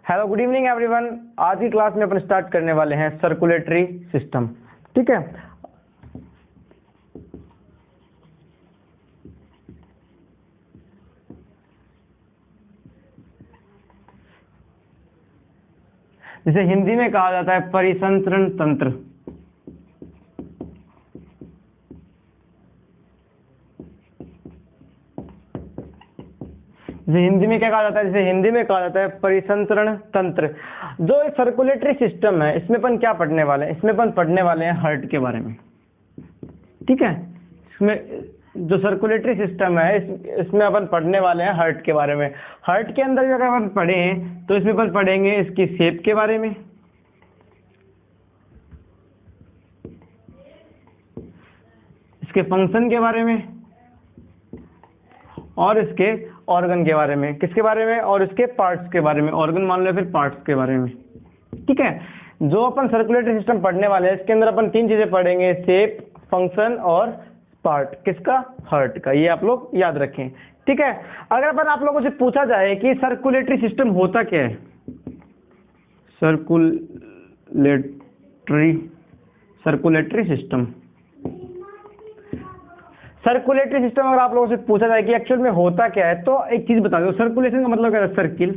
Hello good evening everyone. आज की class में अपन स्टार्ट करने वाले हैं सर्कुलेटरी सिस्टम। ठीक है, जिसे हिंदी में कहा जाता है परिसंचरण तंत्र। जिसे हिंदी में क्या कहा जाता है? जिसे हिंदी में कहा जाता है परिसंचरण तंत्र। जो सर्कुलेटरी सिस्टम है, इसमें अपन क्या पढ़ने वाले हैं? इसमें अपन पढ़ने वाले हैं हार्ट के बारे में। ठीक है, इसमें जो सर्कुलेटरी सिस्टम है इसमें अपन पढ़ने वाले हैं हार्ट के बारे में। हार्ट के अंदर अगर अपन पढ़े हैं तो इसमें अपन पढ़ेंगे इसकी शेप के बारे में, इसके फंक्शन के बारे में और इसके ऑर्गन के बारे में। किसके बारे में? और इसके पार्ट्स के बारे में। ऑर्गन मान लो, फिर पार्ट्स के बारे में। ठीक है, जो अपन सर्कुलेटरी सिस्टम पढ़ने वाले हैं इसके अंदर अपन तीन चीजें पढ़ेंगे, शेप, फंक्शन और पार्ट। किसका? हार्ट का। ये आप लोग याद रखें। ठीक है, अगर अपन आप लोगों से पूछा जाए कि सर्कुलेटरी सिस्टम होता क्या है, सर्कुलेटरी सिस्टम अगर आप लोगों से पूछा जाए कि एक्चुअल में होता क्या है, तो एक चीज बता दो, सर्कुलेशन का मतलब क्या है? सर्किल।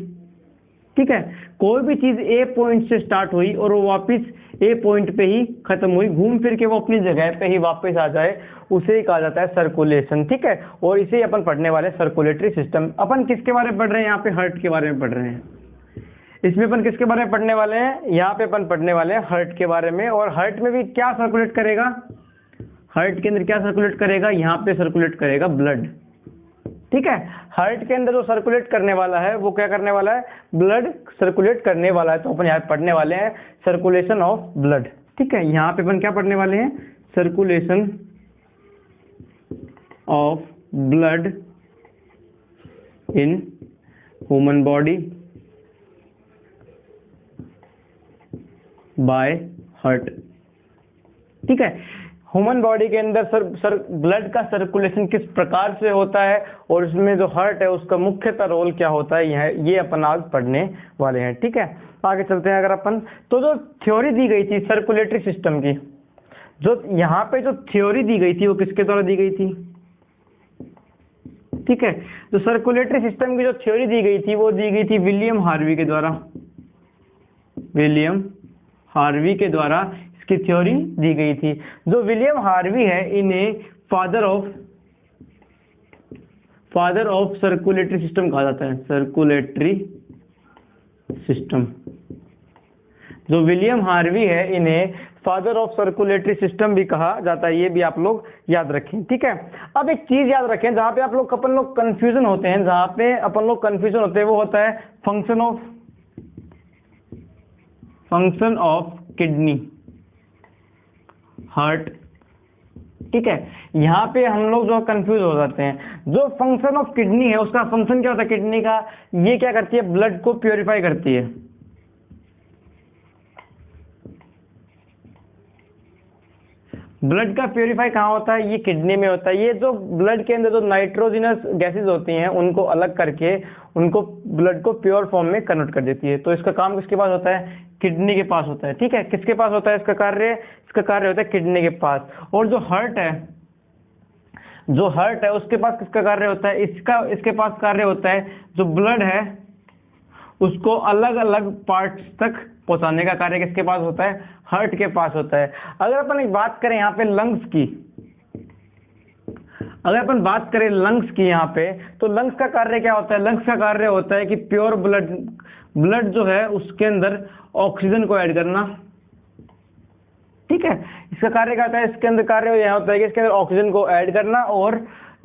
ठीक है, कोई भी चीज ए पॉइंट से स्टार्ट हुई और वो वापस ए पॉइंट पे ही खत्म हुई, घूम फिर के वो अपनी जगह पे ही वापस आ जाए, उसे ही कहा जाता है सर्कुलेशन। ठीक है, और इसे ही अपन पढ़ने वाले सर्कुलेटरी सिस्टम। अपन किसके बारे में पढ़ रहे हैं? यहाँ पे हार्ट के बारे में पढ़ रहे हैं। इसमें अपन किसके बारे में पढ़ने वाले हैं? यहाँ पे अपन पढ़ने वाले हैं हार्ट के बारे में। और हार्ट में भी क्या सर्कुलेट करेगा? हार्ट के अंदर क्या सर्कुलेट करेगा? यहाँ पे सर्कुलेट करेगा ब्लड। ठीक है, हार्ट के अंदर जो सर्कुलेट करने वाला है वो क्या करने वाला है? ब्लड सर्कुलेट करने वाला है। तो अपन यहाँ पढ़ने वाले हैं सर्कुलेशन ऑफ ब्लड। ठीक है, यहाँ पे अपन क्या पढ़ने वाले हैं? Circulation of blood in human body by heart. ठीक है, ह्यूमन बॉडी के अंदर ब्लड का सर्कुलेशन किस प्रकार से होता है और उसमें जो हार्ट है उसका मुख्यतः रोल क्या होता है, ये अपन आज पढ़ने वाले हैं। ठीक है, आगे चलते हैं। अगर अपन तो जो थ्योरी दी गई थी सर्कुलेटरी सिस्टम की, जो यहाँ पे जो थ्योरी दी गई थी वो किसके द्वारा दी गई थी? ठीक है, जो सर्कुलेटरी सिस्टम की जो थ्योरी दी गई थी वो दी गई थी विलियम हार्वी के द्वारा। विलियम हार्वी के द्वारा इसकी थ्योरी दी गई थी। जो विलियम हार्वी है, इन्हें फादर ऑफ सर्कुलेटरी सिस्टम कहा जाता है। सर्कुलेटरी सिस्टम, जो विलियम हार्वी है, इन्हें फादर ऑफ सर्कुलेटरी सिस्टम भी कहा जाता है। ये भी आप लोग याद रखें। ठीक है, अब एक चीज याद रखें जहां पे अपन लोग कंफ्यूजन होते हैं, वो होता है फंक्शन ऑफ किडनी, हार्ट। ठीक है, यहाँ पे हम लोग जो कंफ्यूज हो जाते हैं। जो फंक्शन ऑफ किडनी है, उसका फंक्शन क्या होता है किडनी का? ये क्या करती है? ब्लड को प्योरीफाई करती है। ब्लड का प्योरीफाई कहाँ होता है? ये किडनी में होता है। ये जो ब्लड के अंदर जो नाइट्रोजनस गैसेज होती हैं उनको अलग करके उनको ब्लड को प्योर फॉर्म में कन्वर्ट कर देती है। तो इसका काम किसके पास होता है? किडनी के पास होता है। ठीक है, किसके पास होता है इसका कार्य? इसका कार्य होता है किडनी के पास। और जो हार्ट है उसके पास किसका कार्य होता है? इसके पास कार्य होता है जो ब्लड है उसको अलग अलग पार्ट्स तक पहुंचाने का कार्य किसके पास होता है? हार्ट के पास होता है। अगर अपन एक बात करें यहाँ पे लंग्स की, यहाँ पे तो लंग्स का कार्य क्या होता है? लंग्स का कार्य होता है कि प्योर ब्लड जो है उसके अंदर ऑक्सीजन को ऐड करना। ठीक है, इसका कार्य क्या होता है? इसके अंदर कार्य यह होता है कि इसके अंदर ऑक्सीजन को ऐड करना और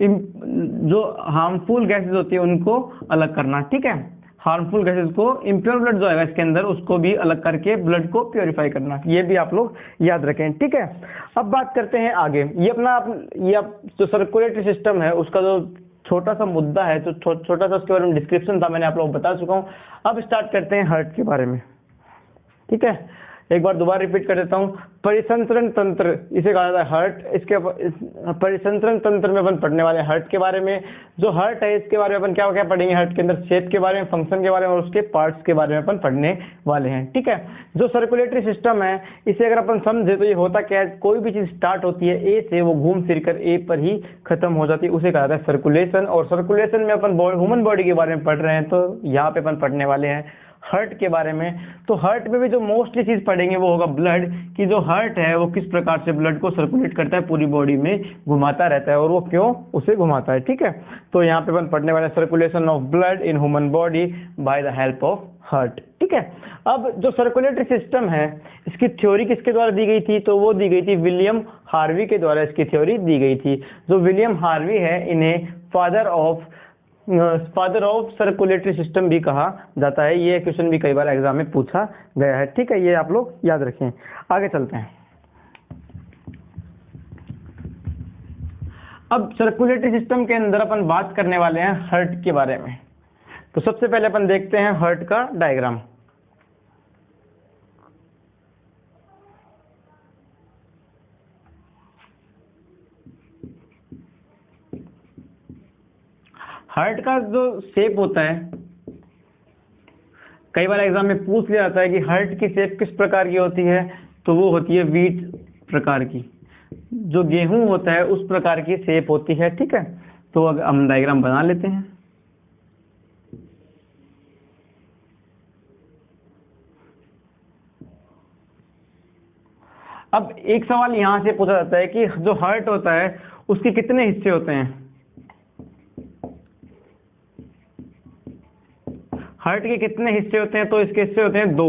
जो हार्मफुल गैसेज होती है उनको अलग करना। ठीक है, हार्मफुल गैसेज को, इम्प्योर ब्लड जो है इसके अंदर उसको भी अलग करके ब्लड को प्योरीफाई करना। ये भी आप लोग याद रखें। ठीक है, अब बात करते हैं आगे। ये जो सर्कुलेटरी सिस्टम है उसका जो छोटा सा मुद्दा है, जो छोटा सा उसके बारे में डिस्क्रिप्शन था, मैंने आप लोग बता चुका हूँ। अब स्टार्ट करते हैं हार्ट के बारे में। ठीक है, एक बार दोबारा रिपीट कर देता हूँ। परिसंचरण तंत्र इसे कहा जाता है हार्ट। इसके परिसंचरण तंत्र में अपन पढ़ने वाले हैं हार्ट के बारे में। जो हार्ट है इसके बारे में अपन क्या क्या पढ़ेंगे, हार्ट के अंदर शेप के बारे में, फंक्शन के बारे में और उसके पार्ट्स के बारे में अपन पढ़ने वाले हैं। ठीक है, जो सर्कुलेटरी सिस्टम है इसे अगर अपन समझे तो ये होता क्या है, कोई भी चीज स्टार्ट होती है ए से, वो घूम फिर कर ए पर ही खत्म हो जाती है, उसे कहा जाता है सर्कुलेशन। और सर्कुलेशन में अपन ह्यूमन बॉडी के बारे में पढ़ रहे हैं, तो यहाँ पे अपन पढ़ने वाले हैं हार्ट के बारे में। तो हार्ट में भी जो मोस्टली चीज पढ़ेंगे वो होगा ब्लड, कि जो हार्ट है वो किस प्रकार से ब्लड को सर्कुलेट करता है, पूरी बॉडी में घुमाता रहता है और वो क्यों उसे घुमाता है। ठीक है, तो यहाँ पे अपन पढ़ने वाले circulation of blood in human body by the help of heart. ठीक है, अब जो सर्कुलेटरी सिस्टम है इसकी थ्योरी किसके द्वारा दी गई थी, तो वो दी गई थी विलियम हार्वी के द्वारा इसकी थ्योरी दी गई थी। जो विलियम हार्वी है इन्हें फादर ऑफ सर्कुलेटरी सिस्टम भी कहा जाता है। ये क्वेश्चन भी कई बार एग्जाम में पूछा गया है। ठीक है, ये आप लोग याद रखें। आगे चलते हैं। अब सर्कुलेटरी सिस्टम के अंदर अपन बात करने वाले हैं हार्ट के बारे में। तो सबसे पहले अपन देखते हैं हार्ट का डायग्राम। हार्ट का जो शेप होता है, कई बार एग्जाम में पूछ लिया जाता है कि हार्ट की शेप किस प्रकार की होती है, तो वो होती है वीट प्रकार की। जो गेहूं होता है उस प्रकार की शेप होती है। ठीक है, तो अब हम डायग्राम बना लेते हैं। अब एक सवाल यहां से पूछा जाता है कि जो हार्ट होता है उसके कितने हिस्से होते हैं। हार्ट के कितने हिस्से होते हैं, तो इसके हिस्से होते हैं दो।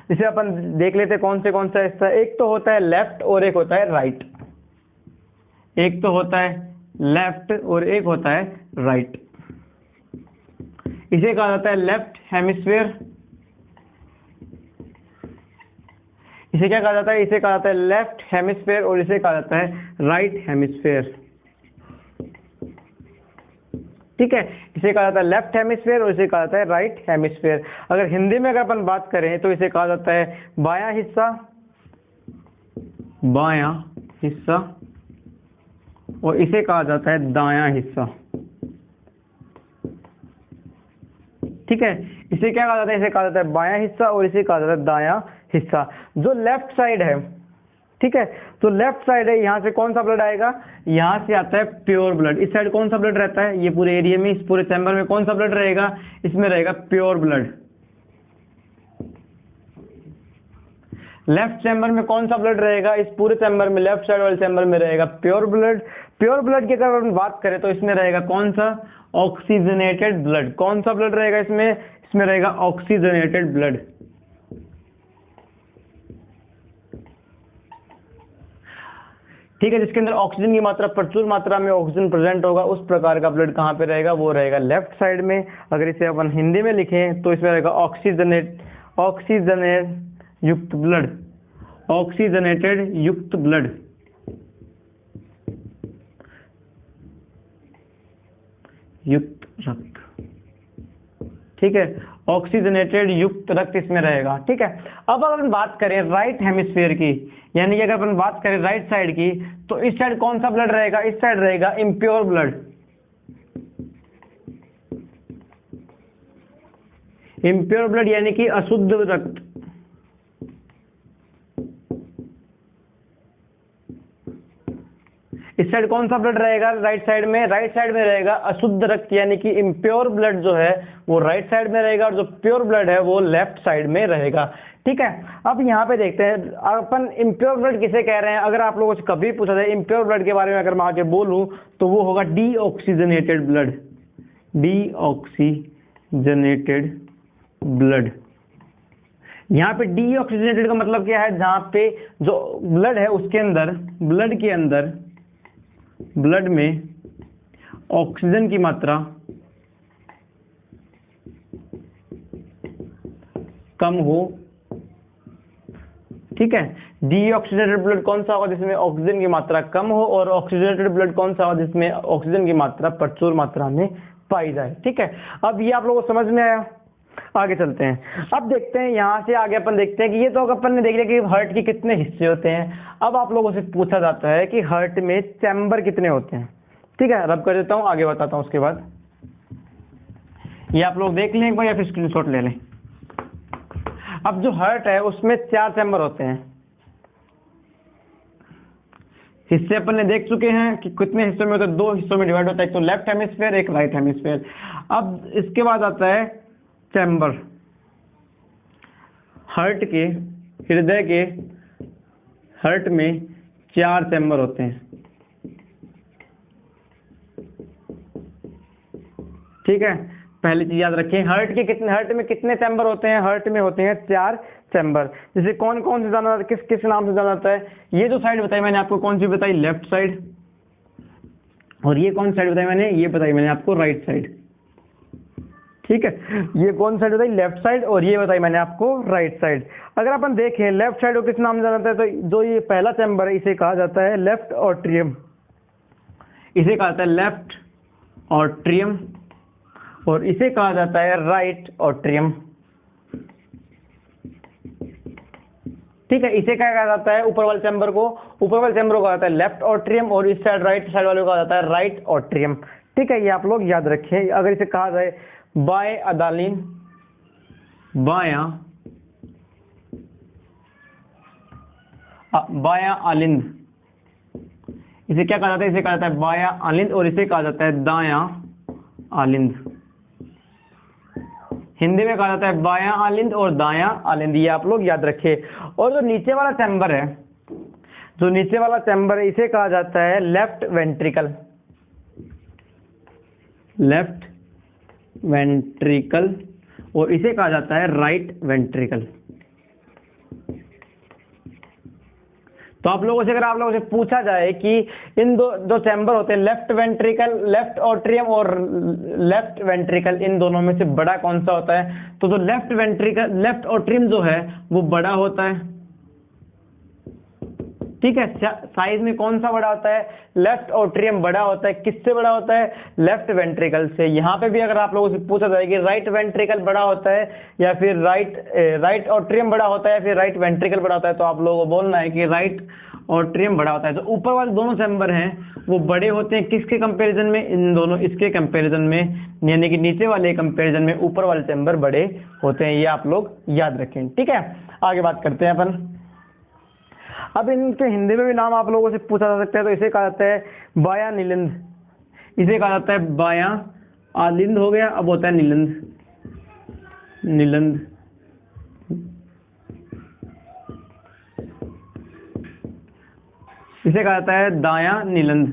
जिसे अपन देख लेते हैं कौन सा हिस्सा। एक तो होता है लेफ्ट और एक होता है राइट। एक तो होता है लेफ्ट और एक होता है राइट। इसे कहा जाता है लेफ्ट हेमिस्फीयर। इसे क्या कहा जाता है, इसे कहा जाता है लेफ्ट हेमिस्फीयर और इसे कहा जाता है राइट हेमिस्फीयर। ठीक है, इसे कहा जाता है लेफ्ट हेमिस्फीयर और इसे कहा जाता है राइट हेमिस्फीयर। अगर हिंदी में अगर अपन बात करें तो इसे कहा जाता है बायां हिस्सा और इसे कहा जाता है दायां हिस्सा। ठीक है, इसे क्या कहा जाता है, इसे कहा जाता है बायां हिस्सा और इसे कहा जाता है दायां हिस्सा। जो लेफ्ट साइड है, ठीक है, तो लेफ्ट साइड है, यहाँ से कौन सा ब्लड आएगा, यहाँ से आता है प्योर ब्लड। इस साइड कौन सा ब्लड रहता है, ये पूरे एरिया में, इस पूरे चैम्बर में कौन सा ब्लड रहेगा, इसमें रहेगा प्योर ब्लड। लेफ्ट चैम्बर में कौन सा ब्लड रहेगा, इस पूरे चैम्बर में, लेफ्ट साइड वाले चैम्बर में रहेगा प्योर ब्लड। प्योर ब्लड की अगर हम बात करें तो इसमें रहेगा कौन सा, ऑक्सीजनेटेड ब्लड। कौन सा ब्लड रहेगा इसमें रहेगा ऑक्सीजनेटेड ब्लड। ठीक है, जिसके अंदर ऑक्सीजन की मात्रा, प्रचुर मात्रा में ऑक्सीजन प्रेजेंट होगा, उस प्रकार का ब्लड कहाँ पे रहेगा, वो रहेगा लेफ्ट साइड में। अगर इसे अपन हिंदी में लिखें तो इसमें रहेगा ऑक्सीजनेट युक्त ब्लड, ऑक्सीजनेटेड युक्त ब्लड। युक्त रक्त, ठीक है, ऑक्सीजनेटेड युक्त रक्त इसमें रहेगा। ठीक है, अब अगर हम बात करें राइट हेमिस्फीयर की, यानी कि अगर अपन बात करें राइट साइड की, तो इस साइड कौन सा ब्लड रहेगा, इस साइड रहेगा इम्प्योर ब्लड। इम्प्योर ब्लड यानी कि अशुद्ध रक्त। इस साइड कौन सा ब्लड रहेगा, राइट साइड में रहेगा अशुद्ध रक्त, यानी कि इम्प्योर ब्लड जो है वो राइट साइड में रहेगा और जो प्योर ब्लड है वो लेफ्ट साइड में रहेगा। ठीक है, अब यहाँ पे देखते हैं अपन इम्प्योर ब्लड किसे कह रहे हैं। अगर आप लोगों से कभी पूछा जाए इम्प्योर ब्लड के बारे में, अगर मैं आगे बोलूं तो वो होगा डीऑक्सीजनेटेड ब्लड। डीऑक्सीजनेटेड ब्लड, यहाँ पे डीऑक्सीजनेटेड का मतलब क्या है, जहाँ पे जो ब्लड है उसके अंदर, ब्लड के अंदर, ब्लड में ऑक्सीजन की मात्रा कम हो। ठीक है, डीऑक्सीजनेटेड ब्लड कौन सा होगा, जिसमें ऑक्सीजन की मात्रा कम हो, और ऑक्सीजनेटेड ब्लड कौन सा होगा, जिसमें ऑक्सीजन की मात्रा प्रचुर मात्रा में पाई जाए। ठीक है, अब ये आप लोगों को समझ में आया। आगे चलते हैं। अब देखते हैं यहाँ से आगे अपन देखते हैं कि ये तो अपन ने देख लिया कि हार्ट के कितने हिस्से होते हैं। अब आप लोगों से पूछा जाता है कि हार्ट में चैम्बर कितने होते हैं। ठीक है, रब कर देता हूँ, आगे बताता हूँ उसके बाद। ये आप लोग देख लें एक बार या फिर स्क्रीनशॉट ले लें। अब जो हार्ट है उसमें 4 चैम्बर होते हैं। हिस्से अपन ने देख चुके हैं कि कितने हिस्सों में होता है, 2 हिस्सों में डिवाइड होता है, एक तो लेफ्ट हेमिस्फीयर एक राइट हेमिस्फीयर। अब इसके बाद आता है चैम्बर। हार्ट के, हृदय के हार्ट में 4 चैम्बर होते हैं। ठीक है, पहली चीज याद रखें, हार्ट में कितने चैम्बर होते हैं? हार्ट में होते हैं 4 चैम्बर। जैसे कौन कौन से जाना, किस किस नाम से जाना जाता है? ये जो साइड बताई मैंने आपको, कौन सी बताई? Left side. और ये कौन साइड बताई मैंने? ये बताई मैंने आपको राइट साइड। ठीक है, ये कौन साइड बताई? Left side. और ये बताई मैंने आपको राइट साइड। अगर अपन देखें लेफ्ट साइड को किस नाम से जाना जाता है, तो जो ये पहला चैम्बर है इसे कहा जाता है लेफ्ट ऑट्रियम। इसे कहा जाता है लेफ्ट ऑट्रियम और इसे कहा जाता है राइट ऑट्रियम। ठीक है, इसे क्या कहा जाता है? ऊपर वाले चैम्बर को कहा जाता है लेफ्ट ऑट्रियम और इस साइड राइट साइड वाले को कहा जाता है राइट ऑट्रियम। ठीक है, ये आप लोग याद रखें। अगर इसे कहा जाए बाएं अदालिन, बायां आलिंद, इसे क्या कहा जाता है? इसे कहा जाता है बायां आलिंद और इसे कहा जाता है दायां आलिंद। हिंदी में कहा जाता है बायां आलिंद और दायां आलिंद, ये आप लोग याद रखें। और जो नीचे वाला चैम्बर है, इसे कहा जाता है लेफ्ट वेंट्रिकल। और इसे कहा जाता है राइट वेंट्रिकल। तो आप लोगों से पूछा जाए कि इन दो चैम्बर होते हैं, लेफ्ट वेंट्रिकल, लेफ्ट ऑट्रियम और लेफ्ट वेंट्रिकल, इन दोनों में से बड़ा कौन सा होता है? तो जो लेफ्ट ऑट्रियम जो है वो बड़ा होता है। ठीक है, साइज में कौन सा बड़ा होता है? लेफ्ट ऑट्रियम बड़ा होता है। किससे बड़ा होता है? लेफ्ट वेंट्रिकल से। यहाँ पे भी अगर आप लोगों से पूछा जाए कि राइट वेंट्रिकल बड़ा होता है या फिर राइट ऑट्रियम बड़ा होता है या फिर राइट वेंट्रिकल बड़ा होता है, तो आप लोगों को बोलना है कि राइट ऑट्रियम बड़ा होता है। तो ऊपर वाले दोनों चैम्बर हैं वो बड़े होते हैं किसके कंपेरिजन में? इन दोनों, इसके कंपेरिजन में, यानी कि नीचे वाले कंपेरिजन में ऊपर वाले चैम्बर बड़े होते हैं। ये आप लोग याद रखें। ठीक है, आगे बात करते हैं अपन। अब इनके हिंदी में भी नाम आप लोगों से पूछा जा सकता है। तो इसे कहा जाता है बायां निलिंद, इसे कहा जाता है बायां आलिंद हो गया, अब होता है निलंद। इसे कहा जाता है दायां निलंद।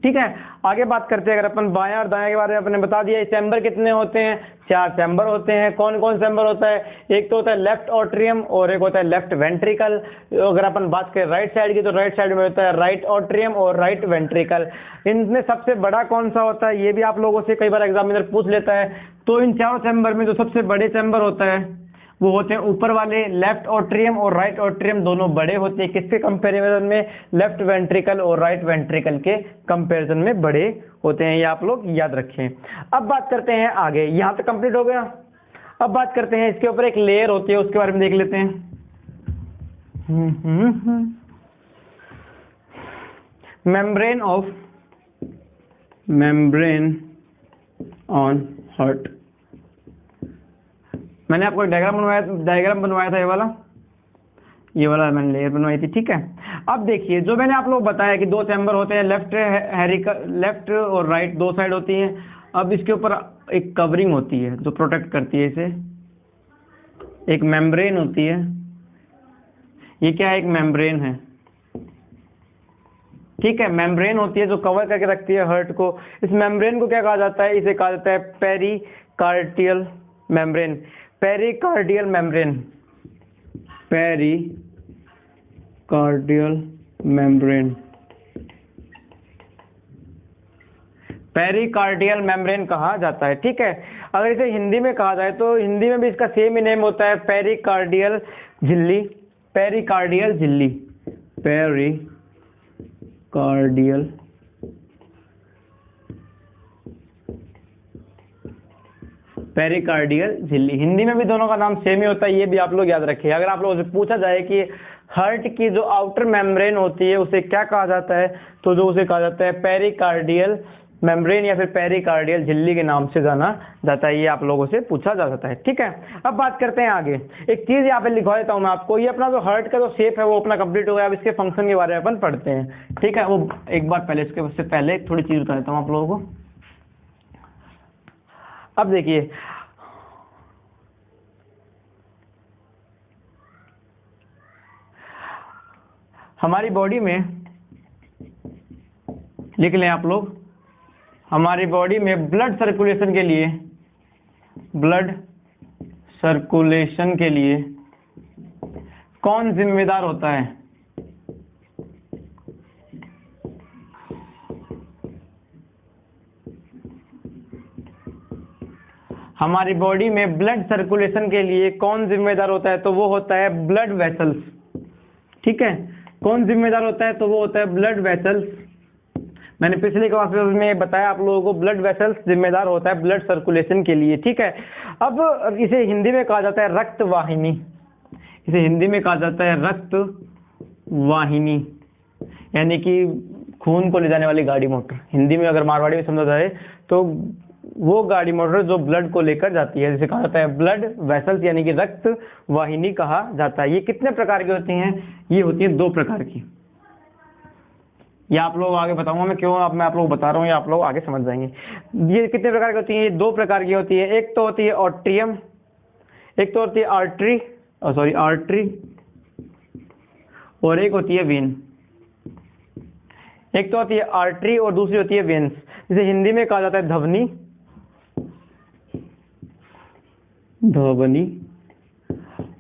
ठीक है, आगे बात करते हैं। अगर अपन बायां और दायां के बारे में अपने बता दिया। चैम्बर कितने होते हैं? 4 चैम्बर होते हैं। कौन कौन चैम्बर होता है? एक तो होता है लेफ्ट ऑट्रियम और एक होता है लेफ्ट वेंट्रिकल। अगर अपन बात करें राइट साइड की, तो राइट साइड में होता है राइट ऑट्रियम और राइट वेंट्रिकल। इनमें सबसे बड़ा कौन सा होता है? ये भी आप लोगों से कई बार एग्जामिनर पूछ लेता है। तो इन चारों चैम्बर में जो सबसे बड़े चैम्बर होता है वो होते हैं ऊपर वाले, लेफ्ट ऑट्रियम और राइट ऑट्रियम दोनों बड़े होते हैं। किसके कंपेरिजन में? लेफ्ट वेंट्रिकल और राइट वेंट्रिकल के कंपेरिजन में बड़े होते हैं। ये आप लोग याद रखें। अब बात करते हैं आगे। यहाँ तक कंप्लीट हो गया। अब बात करते हैं इसके ऊपर एक लेयर होती है, उसके बारे में देख लेते हैं। Membrane on heart. मैंने आपको एक डायग्राम बनवाया था, ये वाला मैंने लेयर बनवाई थी। ठीक है, अब देखिए जो मैंने आप लोग बताया कि 2 चैम्बर होते हैं, लेफ्ट और राइट, 2 साइड होती हैं। अब इसके ऊपर एक कवरिंग होती है जो प्रोटेक्ट करती है इसे, एक मेम्ब्रेन होती है। ये क्या है? एक मेम्ब्रेन है। ठीक है, मेम्ब्रेन होती है जो कवर करके रखती है हार्ट को। इस मेम्ब्रेन को क्या कहा जाता है? इसे कहा जाता है पेरिकार्डियल मेम्ब्रेन। पेरिकार्डियल मेम्ब्रेन कहा जाता है। ठीक है, अगर इसे हिंदी में कहा जाए तो हिंदी में भी इसका सेम ही नेम होता है, पेरिकार्डियल झिल्ली। पेरिकार्डियल झिल्ली। हिंदी में भी दोनों का नाम सेम ही होता है, ये भी आप लोग याद रखिए। अगर आप लोगों से पूछा जाए कि हार्ट की जो आउटर मेम्ब्रेन होती है उसे क्या कहा जाता है, तो जो उसे कहा जाता है पेरिकार्डियल मेम्ब्रेन या फिर पेरिकार्डियल झिल्ली के नाम से जाना जाता है। ये आप लोगों से पूछा जा सकता है, ठीक है। अब बात करते हैं आगे। एक चीज यहाँ पे लिखवा देता हूँ मैं आपको, ये अपना जो हार्ट का जो शेप है वो अपना कंप्लीट हो गया। अब इसके फंक्शन के बारे में अपन पढ़ते हैं, ठीक है। वो एक बार पहले, इसके पहले थोड़ी चीज बता देता हूँ आप लोगों को। अब देखिए, हमारी बॉडी में लिख लें आप लोग, हमारी बॉडी में ब्लड सर्कुलेशन के लिए कौन जिम्मेदार होता है? हमारी बॉडी में ब्लड सर्कुलेशन के लिए कौन जिम्मेदार होता है? तो वो होता है ब्लड वेसल्स, ठीक है। कौन जिम्मेदार होता है? तो वो होता है ब्लड वेसल्स। मैंने पिछले क्लासेस में बताया आप लोगों को, ब्लड वेसल्स जिम्मेदार होता है ब्लड सर्कुलेशन के लिए, ठीक है। अब इसे हिंदी में कहा जाता है रक्त वाहिनी। इसे हिंदी में कहा जाता है रक्त वाहिनी, यानी कि खून को ले जाने वाली गाड़ी मोटर। हिंदी में अगर मारवाड़ी में समझा जाए तो वो गाड़ी मोटर जो ब्लड को लेकर जाती है, जिसे कहा जाता है ब्लड वेसल्स, यानी कि रक्त वाहिनी कहा जाता है। ये कितने प्रकार की होती हैं? ये होती है 2 प्रकार की। ये आप लोग आगे बताऊंगा मैं क्यों, अब मैं आप लोग बता रहा हूँ, ये आप लोग आगे समझ जाएंगे। ये कितने प्रकार की होती है? ये 2 प्रकार की होती है। एक तो होती है ऑट्रियम, एक तो होती है आर्टरी, और एक होती है वेन। एक तो होती है आर्टरी और दूसरी होती है वेन्स। जिसे हिंदी में कहा जाता है ध्वनि,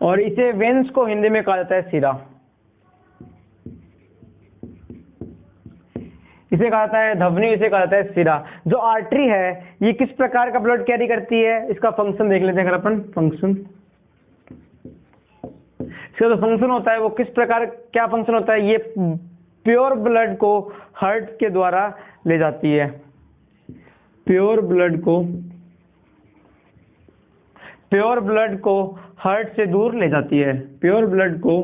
और इसे वेन्स को हिंदी में कहा जाता है सिरा। इसे कहा जाता है ध्वनि, इसे कहा जाता है सिरा। जो आर्टरी है ये किस प्रकार का ब्लड कैरी करती है? इसका फंक्शन देख लेते हैं अगर अपन। फंक्शन, इसका जो फंक्शन होता है वो किस प्रकार, क्या फंक्शन होता है? ये प्योर ब्लड को हार्ट के द्वारा ले जाती है। प्योर ब्लड को हार्ट से दूर ले जाती है। प्योर ब्लड को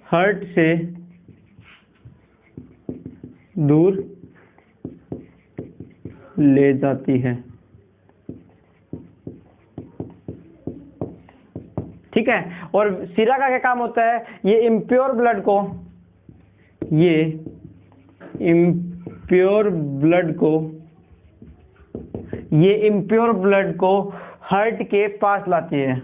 हार्ट से दूर ले जाती है, ठीक है। और सिरा का क्या काम होता है? ये इम्प्योर ब्लड को हार्ट के पास लाती है।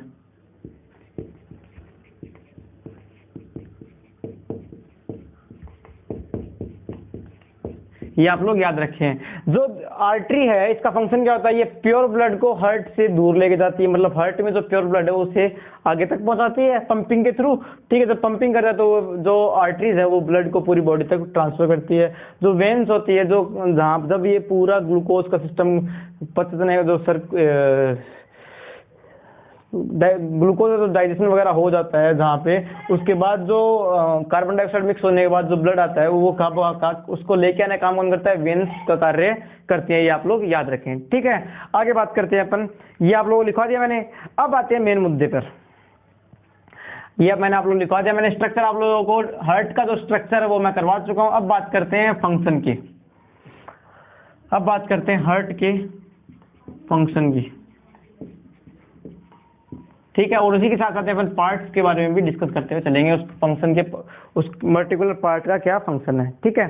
ये आप लोग याद रखें। जो आर्टरी है इसका फंक्शन क्या होता है? ये प्योर ब्लड को हार्ट से दूर लेके जाती है, मतलब हार्ट में जो प्योर ब्लड है उसे आगे तक पहुंचाती है पंपिंग के थ्रू, ठीक है। जब पंपिंग कर रहा है तो जो आर्टरीज है वो ब्लड को पूरी बॉडी तक ट्रांसफर करती है। जो वेन्स होती है, जो जहाँ जब ये पूरा ग्लूकोज का सिस्टम पचने, जो ग्लूकोज तो डाइजेशन वगैरह हो जाता है जहाँ पे, उसके बाद जो कार्बन डाइऑक्साइड मिक्स होने के बाद जो ब्लड आता है वो उसको लेके आने का काम कौन करता है? वेन्स का कार्य करती है। ये आप लोग याद रखें, ठीक है। आगे बात करते हैं अपन। ये आप लोगों को लिखवा दिया मैंने। अब आते हैं मेन मुद्दे पर। ये मैंने आप लोग लिखवा दिया मैंने स्ट्रक्चर, आप लोगों को हार्ट का जो स्ट्रक्चर है वो मैं करवा चुका हूँ। अब बात करते हैं फंक्शन की। अब बात करते हैं हार्ट के फंक्शन की, ठीक है। और उसी के साथ साथ अपन पार्ट्स के बारे में भी डिस्कस करते हुए चलेंगे, उस फंक्शन के, उस पर्टिकुलर पार्ट का क्या फंक्शन है, ठीक है।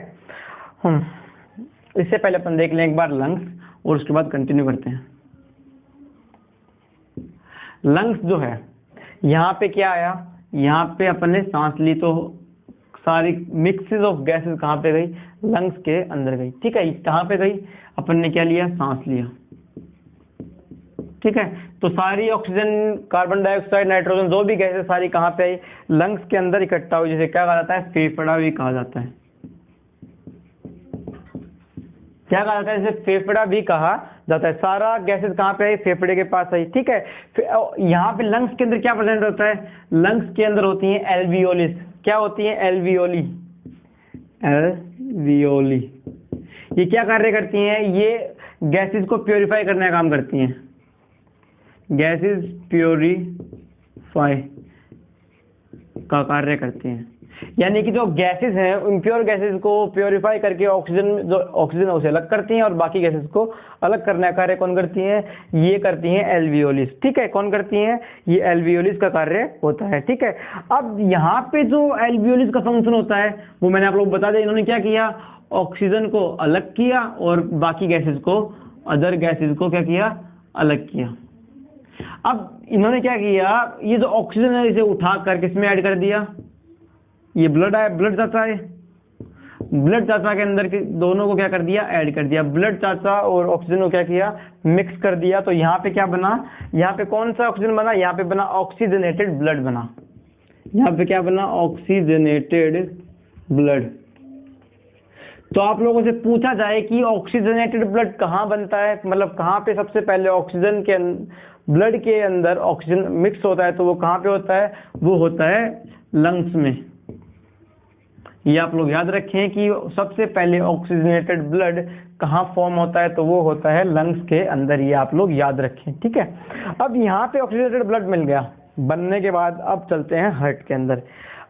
इससे पहले अपन देख लें एक बार लंग्स, और उसके बाद कंटिन्यू करते हैं। लंग्स जो है, यहाँ पे क्या आया? यहाँ पे अपन ने सांस ली तो सारी मिक्सेस ऑफ गैसेस कहाँ पे गई? लंग्स के अंदर गई, ठीक है। कहाँ पे गई? अपन ने क्या लिया? सांस लिया, ठीक है। तो सारी ऑक्सीजन, कार्बन डाइऑक्साइड, नाइट्रोजन, जो भी गैसेस सारी कहाँ पे आई? लंग्स के अंदर इकट्ठा हुई, जिसे क्या कहा जाता है? फेफड़ा भी कहा जाता है। क्या कहा जाता है? इसे फेफड़ा भी कहा जाता है। सारा गैसेस कहाँ पे आई? फेफड़े के पास आई, ठीक है। यहाँ पे लंग्स के अंदर क्या प्रेजेंट होता है? लंग्स के अंदर होती है एल्वियोलिस। क्या होती है? एल्वियोली। ये क्या कार्य करती हैं? ये गैसेस को प्योरीफाई करने का काम करती हैं, गैसेस प्योरीफाई का कार्य करती हैं, यानी कि जो गैसेस हैं इम्प्योर गैसेस को प्योरीफाई करके ऑक्सीजन जो ऑक्सीजन है उसे अलग करती हैं और बाकी गैसेस को अलग करने का कार्य कौन करती हैं? ये करती हैं एल्वियोलिस। ठीक है, कौन करती हैं? ये एल्वियोलिस का कार्य होता है। ठीक है, अब यहाँ पे जो एल्वियोलिस का फंक्शन होता है वो मैंने आप लोग बता दिया। इन्होंने क्या किया? ऑक्सीजन को अलग किया और बाकी गैसेस को, अदर गैसेस को क्या किया? अलग किया। अब इन्होंने क्या किया? ये जो ऑक्सीजन है इसे उठा कर किसमें ऐड कर दिया? ये ब्लड है, ब्लड चाचा है, ब्लड चाचा के अंदर के दोनों को क्या कर दिया? ऐड कर दिया। ब्लड चाचा और ऑक्सीजन को क्या किया? मिक्स कर दिया। तो यहाँ पे क्या बना? यहाँ पे कौन सा ऑक्सीजन बना? यहाँ पे बना ऑक्सीजनेटेड ब्लड बना। यहाँ पे क्या बना? Oxygenated blood. तो आप लोगों से पूछा जाए कि ऑक्सीजनेटेड ब्लड कहाँ बनता है, मतलब कहाँ पे सबसे पहले ऑक्सीजन के ब्लड के अंदर ऑक्सीजन मिक्स होता है, तो वो कहाँ पे होता है? वो होता है लंग्स में। ये आप लोग याद रखें कि सबसे पहले ऑक्सीजनेटेड ब्लड कहाँ फॉर्म होता है, तो वो होता है लंग्स के अंदर। ये आप लोग याद रखें। ठीक है, अब यहाँ पे ऑक्सीजनेटेड ब्लड मिल गया बनने के बाद अब चलते हैं हार्ट के अंदर।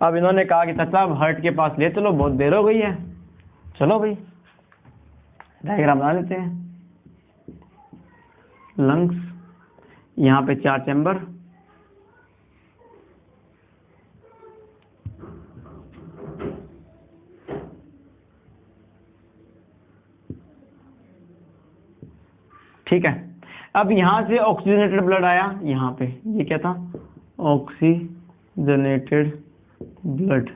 अब इन्होंने कहा कि चाचा अब हार्ट के पास ले चलो, बहुत देर हो गई है। चलो भाई डायग्राम बना लेते हैं। लंग्स, यहाँ पे 4 चैम्बर, ठीक है। अब यहां से ऑक्सीजनेटेड ब्लड आया यहाँ पे, ये क्या था? Oxygenated blood.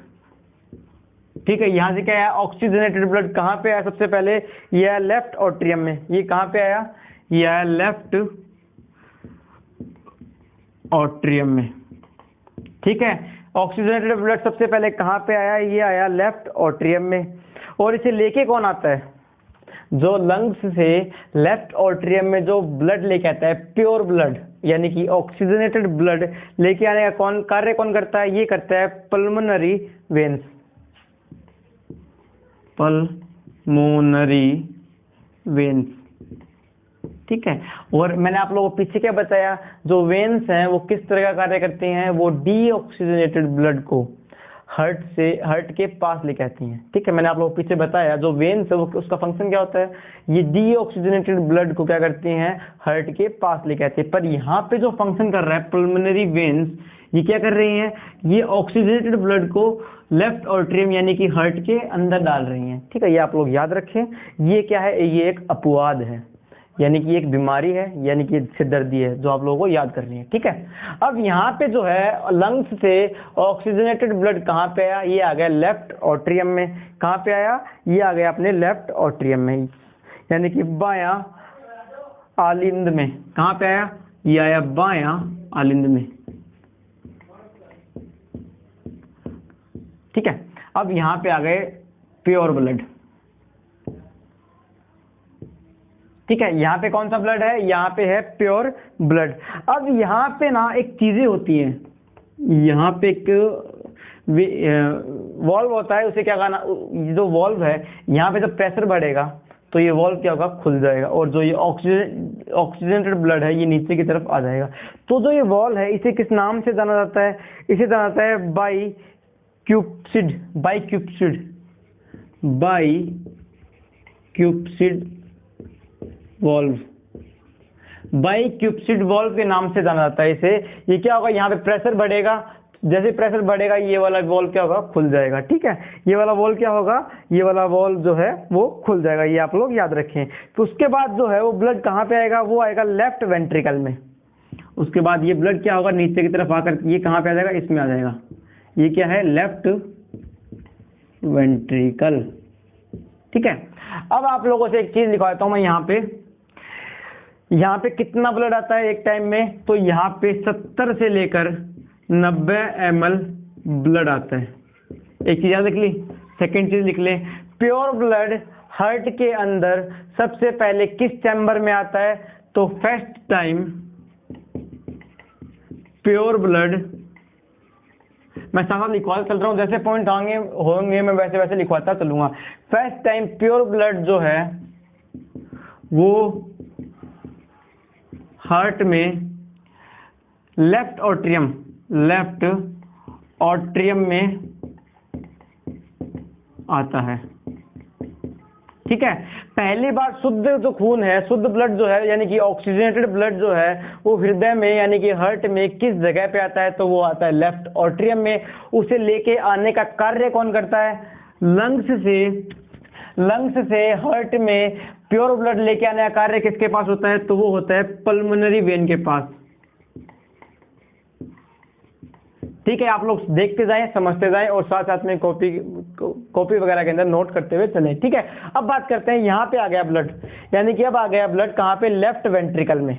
ठीक है, यहां से क्या आया? ऑक्सीजनेटेड ब्लड कहाँ पे आया? सबसे पहले ये आया लेफ्ट ऑट्रियम में। ये कहाँ पे आया? ये आया लेफ्ट ऑट्रियम में। ठीक है, ऑक्सीजनेटेड ब्लड सबसे पहले कहाँ पे आया? ये आया लेफ्ट ऑट्रियम में। और इसे लेके कौन आता है? जो लंग्स से लेफ्ट ऑट्रियम में जो ब्लड लेके आता है, प्योर ब्लड, यानी कि ऑक्सीजनेटेड ब्लड लेके आने का कौन कार्य कौन करता है? ये करता है पल्मोनरी वेन्स। Pulmonary veins. ठीक है, और मैंने आप लोगों को पीछे क्या बताया? जो वेन्स हैं वो किस तरह का कार्य करते हैं? वो डीऑक्सीजनेटेड ब्लड को हार्ट के पास लेके आती हैं। ठीक है, मैंने आप लोगों को पीछे बताया जो वेन्स है वो उसका फंक्शन क्या होता है? ये डीऑक्सीजनेटेड ब्लड को क्या करती हैं? हार्ट के पास लेके आती है। पर यहाँ पे जो फंक्शन कर रहा है पल्मोनरी वेन्स, ये क्या कर रही हैं? ये ऑक्सीजनेटेड ब्लड को लेफ्ट ऑट्रियम यानी कि हार्ट के अंदर डाल रही हैं। ठीक है, ये आप लोग याद रखें। ये क्या है? ये एक अपवाद है, यानी कि एक बीमारी है, यानी कि सिरदर्दी है, जो आप लोगों को याद करनी है। ठीक है, अब यहाँ पे जो है लंग्स से ऑक्सीजनेटेड ब्लड कहाँ पे आया? ये आ गया लेफ्ट ऑट्रियम में। कहाँ पे आया? ये आ गया अपने लेफ्ट ऑट्रियम में, यानी कि बायां आलिंद में। कहाँ पे आया? ये आया बायां आलिंद में। ठीक है, अब यहाँ पे आ गए प्योर ब्लड। ठीक है, यहाँ पे कौन सा ब्लड है? यहाँ पे है प्योर ब्लड। अब यहाँ पे ना एक चीजें होती हैं, यहाँ पे एक वॉल्व होता है, उसे क्या कहना? जो वॉल्व है यहाँ पे जब प्रेशर बढ़ेगा तो ये वॉल्व क्या होगा? खुल जाएगा और जो ये ऑक्सीजनेटेड ब्लड है ये नीचे की तरफ आ जाएगा। तो जो ये वॉल्व है इसे किस नाम से जाना जाता है? इसे जाना जाता है बाइक्यूप्सिड। बाइक्यूप्सिड, बाइक्यूप्सिड वॉल्व, बाइक्यूप्सिड वॉल्व के नाम से जाना जाता है इसे। ये क्या होगा? यहाँ पे प्रेशर बढ़ेगा, जैसे प्रेशर बढ़ेगा ये वाला वॉल्व क्या होगा? खुल जाएगा। ठीक है, ये वाला वॉल्व क्या होगा? ये वाला वॉल्व जो है वो खुल जाएगा। ये आप लोग याद रखें। तो उसके बाद जो है वो ब्लड कहाँ पे आएगा? वो आएगा लेफ्ट वेंट्रिकल में। उसके बाद ये ब्लड क्या होगा? नीचे की तरफ आकर ये कहाँ पे आ जाएगा? इसमें आ जाएगा। ये क्या है? Left ventricle. ठीक है, अब आप लोगों से एक चीज लिखवाता हूं मैं। यहाँ पे कितना ब्लड आता है एक टाइम में? तो यहाँ पे 70 से लेकर 90 ml ब्लड आता है। एक चीज याद रख ली। सेकेंड चीज लिख ले, प्योर ब्लड हार्ट के अंदर सबसे पहले किस चैम्बर में आता है? तो फर्स्ट टाइम प्योर ब्लड, मैं साफ लिखवाता चल रहा हूँ, जैसे पॉइंट होंगे मैं वैसे वैसे लिखवाता चलूंगा। फर्स्ट टाइम प्योर ब्लड जो है वो हार्ट में लेफ्ट ऑट्रियम में आता है। ठीक है, पहली बार शुद्ध जो खून है, शुद्ध ब्लड जो है, यानी कि ऑक्सीजनेटेड ब्लड जो है, वो हृदय में यानी कि हार्ट में किस जगह पे आता है? तो वो आता है लेफ्ट ऑट्रियम में। उसे लेके आने का कार्य कौन करता है? लंग्स से हार्ट में प्योर ब्लड लेके आने का कार्य किसके पास होता है? तो वो होता है पल्मोनरी वेन के पास। ठीक है, आप लोग देखते जाएं, समझते जाएं और साथ साथ में कॉपी वगैरह के अंदर नोट करते हुए चलें। ठीक है, अब बात करते हैं, यहाँ पे आ गया ब्लड, यानी कि अब आ गया ब्लड कहाँ पे? लेफ्ट वेंट्रिकल में।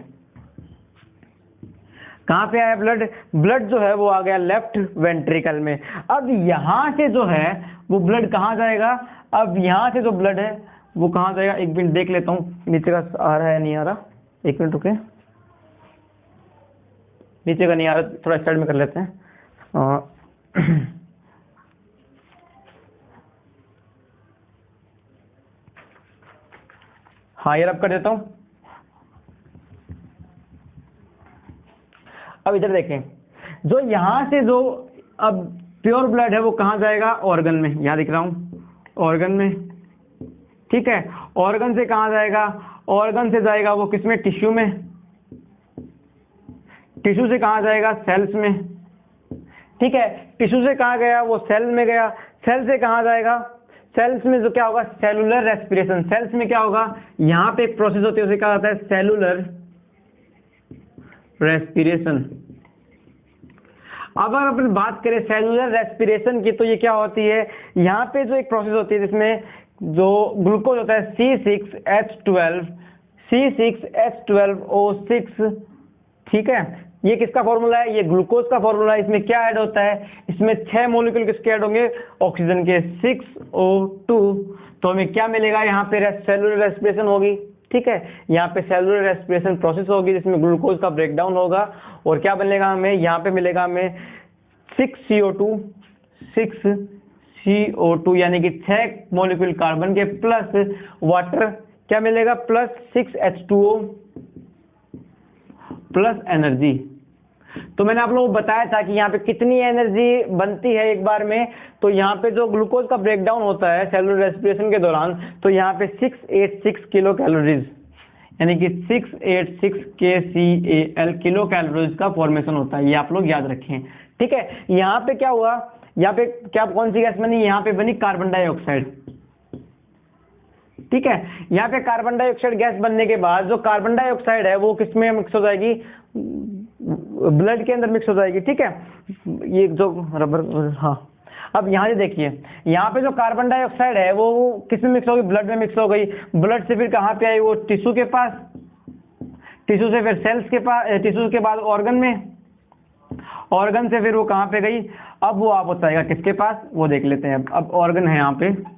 कहाँ पे आया ब्लड? ब्लड जो है वो आ गया लेफ्ट वेंट्रिकल में। अब यहाँ से जो है वो ब्लड कहाँ जाएगा? अब यहाँ से जो ब्लड है वो कहाँ जाएगा? एक मिनट देख लेता हूँ नीचे का आ रहा है नहीं आ रहा, एक मिनट रुके, नीचे का नहीं आ रहा, थोड़ा साइड में कर लेते हैं। हाँ, ये रब कर देता हूं। अब इधर देखें, जो यहां से जो अब प्योर ब्लड है वो कहां जाएगा? ऑर्गन में। यहां दिख रहा हूं, ऑर्गन में। ठीक है, ऑर्गन से कहां जाएगा? ऑर्गन से जाएगा वो किसमें? टिश्यू में। टिश्यू से कहां जाएगा? सेल्स में। ठीक है, टिश्यू से कहां गया? वो सेल में गया। सेल से कहां जाएगा? सेल्स में जो क्या होगा? Cellular respiration. सेल्स में क्या होगा? यहाँ पे एक प्रोसेस होती है, उसे कहा जाता है सेलुलर रेस्पिरेशन। अब अगर अपन बात करें सेलुलर रेस्पिरेशन की, तो ये क्या होती है? यहाँ पे जो एक प्रोसेस होती है जिसमें जो ग्लूकोज होता है C6H12O6, ठीक है, ये किसका फॉर्मूला है? ये ग्लूकोज का फॉर्मूला है। इसमें क्या ऐड होता है? इसमें 6 मॉलिक्यूल किसके ऐड होंगे? ऑक्सीजन के, 6O2। तो हमें क्या मिलेगा? यहाँ पे सेलुलर रेस्पिरेशन होगी। ठीक है, यहाँ पे सेलुलर रेस्पिरेशन प्रोसेस होगी जिसमें ग्लूकोज का ब्रेकडाउन होगा और क्या बनेगा हमें? यहाँ पे मिलेगा हमें 6CO2 यानी कि 6 मॉलिक्यूल कार्बन के प्लस वाटर, क्या मिलेगा? Plus 6H2O plus energy. तो मैंने आप लोगों को बताया था कि यहाँ पे कितनी एनर्जी बनती है एक बार में। तो यहाँ पे जो ग्लूकोज का ब्रेकडाउन होता है सेलुलर रेस्पिरेशन के दौरान, तो यहाँ पे 686 किलो कैलोरीज, यानी कि 686 KCAL किलो कैलोरीज का फॉर्मेशन होता है। ये आप लोग याद रखें। ठीक है, यहाँ पे क्या हुआ? यहाँ पे क्या, कौन सी गैस बनी? यहाँ पे बनी कार्बन डाइऑक्साइड। ठीक है, यहाँ पे कार्बन डाइऑक्साइड गैस बनने के बाद जो कार्बन डाइऑक्साइड है वो किसमें मिक्स हो जाएगी? ब्लड के अंदर मिक्स हो जाएगी। ठीक है, ये जो रबर, हाँ, अब यहाँ से देखिए, यहाँ पे जो कार्बन डाइऑक्साइड है वो किसमें मिक्स होगी? ब्लड में मिक्स हो गई। ब्लड से फिर कहाँ पे आई? वो टिश्यू के पास, टिश्यू से फिर सेल्स के पास, टिश्यू के बाद ऑर्गन में, ऑर्गन से फिर वो कहाँ पे गई? अब वो आप बताएगा किसके पास? वो देख लेते हैं। अब ऑर्गन है यहाँ पे,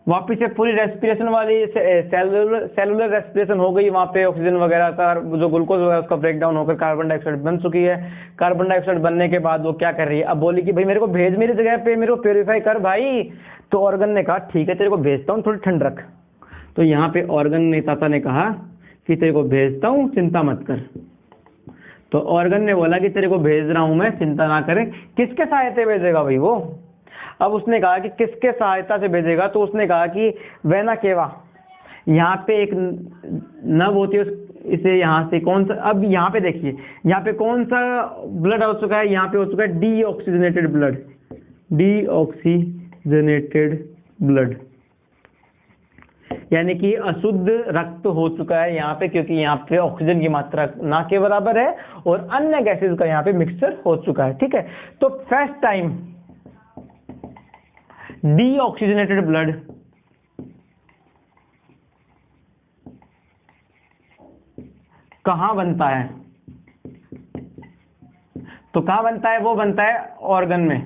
वापिस से पूरी रेस्पिरेशन वाली सेलुलर रेस्पिरेशन हो गई। वहाँ पे ऑक्सीजन वगैरह का जो ग्लूकोज वगैरह उसका ब्रेकडाउन होकर कार्बन डाइऑक्साइड बन चुकी है। कार्बन डाइऑक्साइड बनने के बाद वो क्या कर रही है? अब बोली कि भाई मेरे को भेज मेरी जगह पे, मेरे को प्योरीफाई कर भाई। तो ऑर्गन ने कहा ठीक है तेरे को भेजता हूँ, थोड़ी ठंड रख। तो यहाँ पे ऑर्गन नेता ने कहा कि तेरे को भेजता हूँ, चिंता मत कर। तो ऑर्गन ने बोला कि तेरे को भेज रहा हूँ मैं, चिंता ना करे। किसके सहायता भेजेगा भाई वो? अब उसने कहा कि किसके सहायता से भेजेगा? तो उसने कहा कि वेना केवा, यहाँ पे एक नब होती है, इसे यहाँ से कौन सा, अब यहाँ पे देखिए, यहाँ पे कौन सा ब्लड हो चुका है? यहाँ पे हो चुका है डीऑक्सीजनेटेड ब्लड, डीऑक्सीजनेटेड ब्लड, यानी कि अशुद्ध रक्त हो चुका है यहाँ पे, क्योंकि यहाँ पे ऑक्सीजन की मात्रा ना के बराबर है और अन्य गैसेस का यहाँ पे मिक्सचर हो चुका है। ठीक है, तो फर्स्ट टाइम डीऑक्सीजनेटेड ब्लड कहां बनता है? तो कहां बनता है? वो बनता है ऑर्गन में।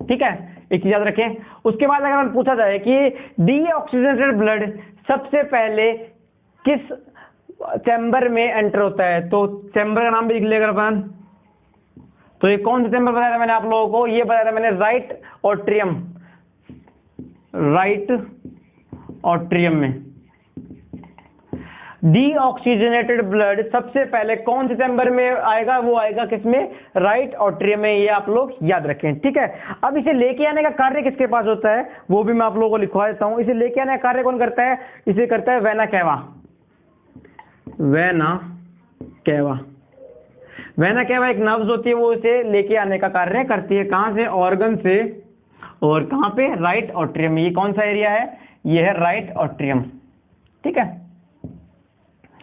ठीक है, एक चीज याद रखें। उसके बाद अगर हम पूछा जाए कि डीऑक्सीजनेटेड ब्लड सबसे पहले किस चैम्बर में एंटर होता है, तो चैम्बर का नाम भी लिख लेगा अपन। तो ये कौन सा चैम्बर बताया था मैंने आप लोगों को? ये बताया था मैंने राइट ऑट्रियम, राइट ऑट्रियम में। डीऑक्सीजनेटेड ब्लड सबसे पहले कौन से चैम्बर में आएगा? वो आएगा किसमें? राइट ऑट्रियम में। ये आप लोग याद रखें, ठीक है। अब इसे लेके आने का कार्य किसके पास होता है वो भी मैं आप लोगों को लिखवा देता हूं। इसे लेके आने का कार्य कौन करता है? इसे करता है vena cava. Vena cava, vena cava एक नर्व्स होती है, वो इसे लेके आने का कार्य करती है। कहां से? ऑर्गन से। और कहां पे? Right atrium. ये कौन सा एरिया है? ये है राइट ऑट्रियम, ठीक है।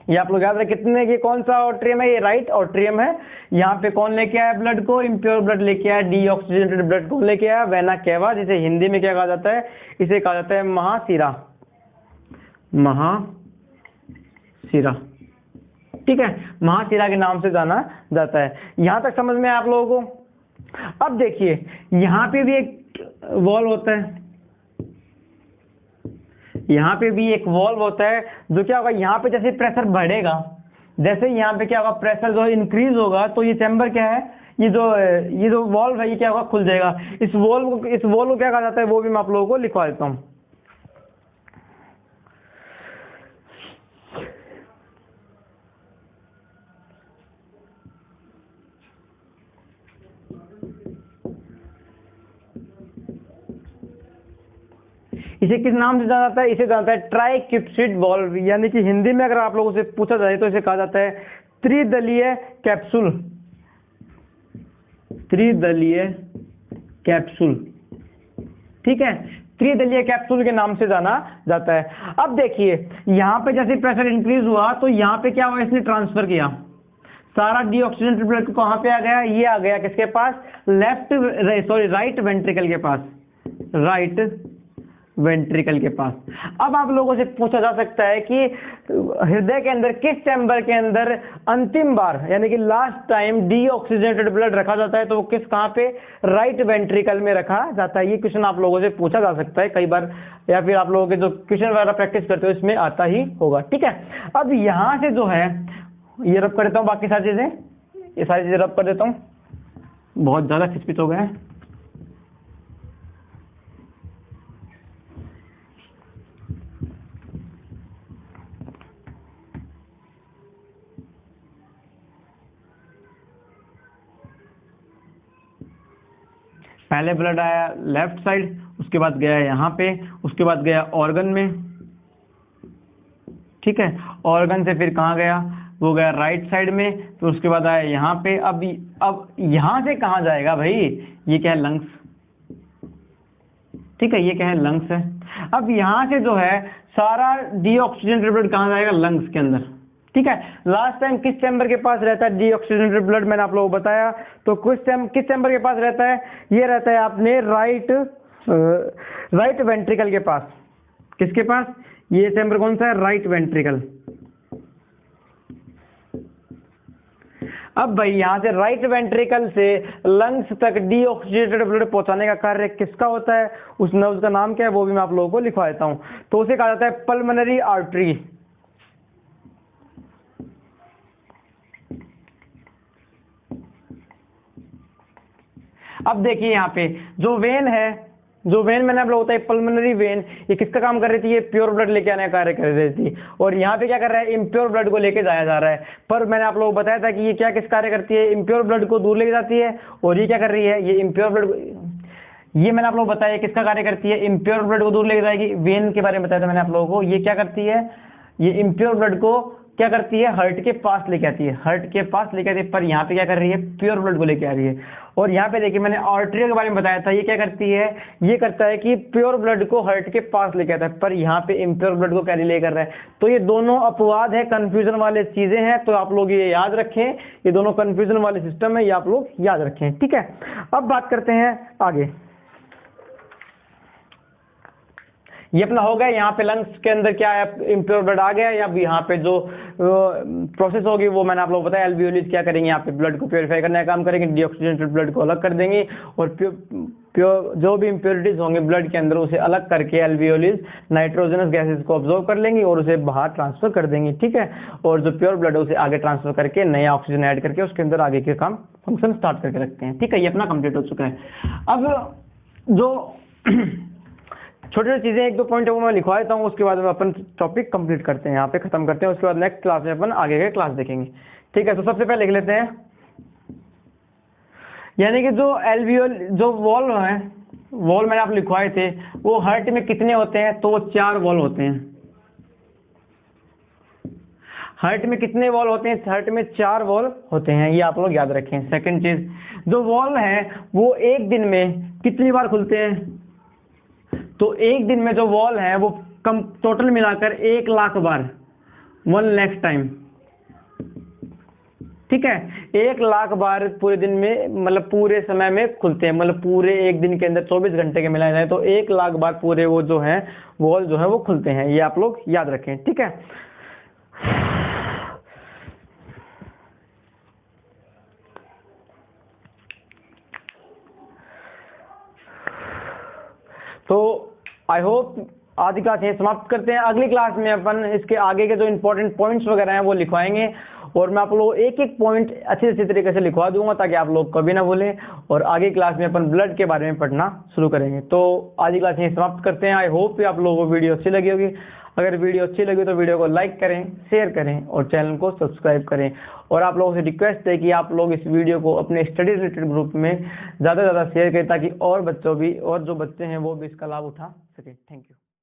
ये आप लोग याद रखें कितने, ये कौन सा ऑट्रियम है? ये राइट ऑट्रियम है। यहाँ पे कौन लेके आया ब्लड को? इम्प्योर ब्लड लेके आया। डीऑक्सीजनेटेड ब्लड कौन लेके आया? वेना कैवा, जिसे हिंदी में क्या कहा जाता है? इसे कहा जाता है महाशिरा। महाशिरा, ठीक है, महाशिरा के नाम से जाना जाता है। यहां तक समझ में आप लोगों को? अब देखिए यहां पे भी एक वॉल्व होता है, यहाँ पे भी एक वॉल्व होता है, जो क्या होगा, यहाँ पे जैसे प्रेशर बढ़ेगा, जैसे यहाँ पे क्या होगा, प्रेशर जो इंक्रीज होगा, तो ये चैम्बर क्या है, ये जो वॉल्व है ये क्या होगा, खुल जाएगा। इस वॉल्व को क्या कहा जाता है वो भी मैं आप लोगों को लिखवा देता हूँ। इसे किस नाम से जाना जाता है? इसे जाना जाता है ट्राइक्यूप्सिड वॉल्व, यानी कि हिंदी में अगर आप लोगों से पूछा जाए तो इसे कहा जाता है त्रिदलीय कैप्सूल। त्रिदलीय कैप्सूल, ठीक है, त्रिदलीय कैप्सूल के नाम से जाना जाता है। अब देखिए यहाँ पे जैसे प्रेशर इंक्रीज हुआ तो यहाँ पे क्या हुआ, इसने ट्रांसफर किया सारा डीऑक्सीजनेटेड ब्लड कहाँ पे आ गया? ये आ गया किसके पास? राइट वेंट्रिकल के पास। राइट वेंट्रिकल के पास। अब आप लोगों से पूछा जा सकता है कि हृदय के अंदर किस चैम्बर के अंदर अंतिम बार यानी कि लास्ट टाइम डीऑक्सीजनेटेड ब्लड रखा जाता है, तो वो कहाँ पे? राइट वेंट्रिकल में रखा जाता है। ये क्वेश्चन आप लोगों से पूछा जा सकता है कई बार, या फिर आप लोगों के जो क्वेश्चन वगैरह प्रैक्टिस करते हो इसमें आता ही होगा, ठीक है। अब यहाँ से जो है ये रब कर देता हूँ, बाकी सारी चीजें, ये सारी चीजें रब कर देता हूँ, बहुत ज्यादा खिचपिच हो गए हैं। पहले ब्लड आया लेफ्ट साइड, उसके बाद गया यहाँ पे, उसके बाद गया ऑर्गन में, ठीक है, ऑर्गन से फिर कहाँ गया? वो गया राइट साइड में, फिर उसके बाद आया यहाँ पे। अब यहाँ से कहाँ जाएगा भाई? ये क्या है? लंग्स, ठीक है, ये क्या है? लंग्स है। अब यहाँ से जो है सारा डीऑक्सीजनेटेड ब्लड कहाँ जाएगा? लंग्स के अंदर, ठीक है। लास्ट टाइम किस चैम्बर के पास रहता है डीऑक्सीजनेटेड ब्लड? मैंने आप लोगों को बताया, तो किस चैम्बर के पास रहता है? ये रहता है आपने राइट वेंट्रिकल के पास। किसके पास? ये चैम्बर कौन सा है? Right ventricle. अब भाई यहाँ से राइट वेंट्रिकल से लंग्स तक डीऑक्सीजनेटेड ब्लड पहुंचाने का कार्य किसका होता है? उस नर्व का नाम क्या है वो भी मैं आप लोगों को लिखवा देता हूं। तो उसे कहा जाता है पल्मोनरी आर्टरी। अब देखिए यहाँ पे जो वेन है, जो वेन मैंने आप लोगों को बताया पल्मोनरी वेन, ये किसका काम कर रही थी? ये प्योर ब्लड लेके आने का कार्य कर रही थी। और यहाँ पे क्या कर रहा है? इम्प्योर ब्लड को लेके जाया जा रहा है। पर मैंने आप लोगों को बताया था कि ये क्या किस कार्य करती है? इम्प्योर ब्लड को दूर लेके जाती है। और ये क्या कर रही है? ये इम्प्योर ब्लड, ये मैंने आप लोगों को बताया किसका कार्य करती है? इम्प्योर ब्लड को दूर लेके जाएगी। वेन के बारे में बताया था मैंने आप लोगों को, ये क्या करती है? ये इम्प्योर ब्लड को क्या करती है? हार्ट के पास लेके आती है। हार्ट के पास लेके आती है। पर यहाँ पे क्या कर रही है? प्योर ब्लड को लेके आ रही है। और यहाँ पे देखिए मैंने आर्टरी के बारे में बताया था, ये क्या करती है? ये करता है कि प्योर ब्लड को हार्ट के पास लेके आता है, पर यहाँ पे इम्प्योर ब्लड को कैरी ले कर रहा है। तो ये दोनों अपवाद है, कंफ्यूजन वाले चीजें हैं, तो आप लोग ये याद रखें, ये दोनों कंफ्यूजन वाले सिस्टम है, ये आप लोग याद रखें, ठीक है। अब बात करते हैं आगे। ये अपना हो गया, यहाँ पे लंग्स के अंदर क्या है? इम्प्योर ब्लड आ गया। या यहाँ पे जो प्रोसेस होगी वो मैंने आप लोगों को बताया। एल्वियोलिस क्या करेंगे? यहाँ पे ब्लड को प्योरीफाई करने का काम करेंगे, डीऑक्सीजनेटेड ब्लड को अलग कर देंगे, और प्योर जो भी इम्प्योरिटीज होंगे ब्लड के अंदर उसे अलग करके एल्वियोलिस नाइट्रोजनस गैसेस को ऑब्जॉर्व कर लेंगी और उसे बाहर ट्रांसफर कर देंगी, ठीक है। और जो प्योर ब्लड है उसे आगे ट्रांसफर करके नया ऑक्सीजन ऐड करके उसके अंदर आगे के काम फंक्शन स्टार्ट करके रखते हैं, ठीक है। ये अपना कंप्लीट हो चुका है। अब जो छोटी छोटी चीज़ें एक दो पॉइंट वो मैं लिखवा देता हूँ, उसके बाद में अपन टॉपिक कंप्लीट करते हैं, यहाँ पे खत्म करते हैं, उसके बाद नेक्स्ट क्लास में अपन आगे के क्लास देखेंगे। ठीक है, तो सबसे पहले लिख लेते हैं, यानी कि जो एल्वियोल जो वॉल्व है, वॉल मैंने आप लिखवाए थे, वो हार्ट में कितने होते हैं, तो वो 4 वॉल होते हैं। हार्ट में कितने वॉल होते हैं, हार्ट में 4 वॉल होते हैं, ये आप लोग याद रखें। सेकंड चीज, जो वॉल है वो एक दिन में कितनी बार खुलते हैं, तो एक दिन में जो वॉल है वो कम टोटल मिलाकर 1 लाख बार, 1 लाख टाइम। ठीक है, 1 लाख बार पूरे दिन में, मतलब पूरे समय में खुलते हैं, मतलब पूरे एक दिन के अंदर 24 घंटे के मिलाए जाए तो 1 लाख बार पूरे वो जो है वॉल जो है वो खुलते हैं, ये आप लोग याद रखें। ठीक है, तो आई होप आज की क्लास यहीं समाप्त करते हैं। अगली क्लास में अपन इसके आगे के जो इंपॉर्टेंट पॉइंट्स वगैरह हैं वो लिखवाएंगे, और मैं आप लोगों को एक एक पॉइंट अच्छे तरीके से लिखवा दूंगा ताकि आप लोग कभी ना भूलें, और आगे क्लास में अपन ब्लड के बारे में पढ़ना शुरू करेंगे। तो आज की क्लास यहीं समाप्त करते हैं। आई होप आप लोगों को वीडियो अच्छी लगी होगी। अगर वीडियो अच्छी लगी तो वीडियो को लाइक करें, शेयर करें और चैनल को सब्सक्राइब करें। और आप लोगों से रिक्वेस्ट है कि आप लोग इस वीडियो को अपने स्टडी रिलेटेड ग्रुप में ज़्यादा से ज़्यादा शेयर करें ताकि और बच्चों भी, और जो बच्चे हैं वो भी इसका लाभ उठा सकें। Thank you.